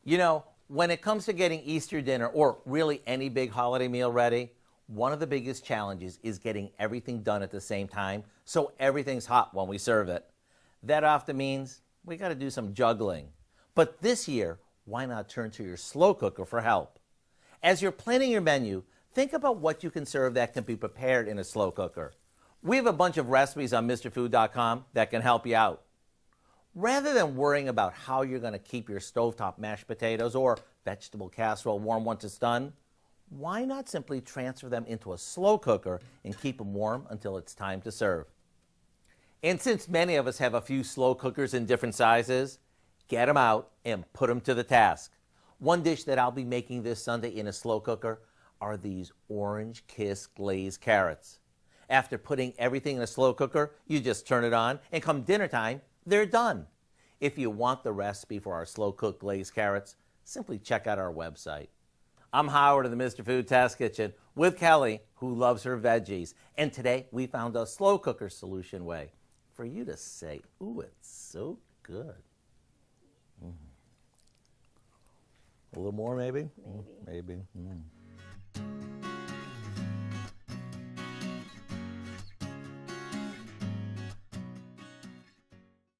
You know, when it comes to getting Easter dinner or really any big holiday meal ready, one of the biggest challenges is getting everything done at the same time so everything's hot when we serve it. That often means we got to do some juggling. But this year, why not turn to your slow cooker for help? As you're planning your menu, think about what you can serve that can be prepared in a slow cooker. We have a bunch of recipes on MrFood.com that can help you out. Rather than worrying about how you're going to keep your stovetop mashed potatoes or vegetable casserole warm once it's done, why not simply transfer them into a slow cooker and keep them warm until it's time to serve? And since many of us have a few slow cookers in different sizes, get them out and put them to the task. One dish that I'll be making this Sunday in a slow cooker are these orange-kissed glazed carrots. After putting everything in a slow cooker, you just turn it on, and come dinner time, they're done. If you want the recipe for our slow cooked glazed carrots, simply check out our website. I'm Howard of the Mr. Food Test Kitchen with Kelly, who loves her veggies. And today we found a slow cooker solution way for you to say, ooh, it's so good. A little more maybe? Maybe. Maybe.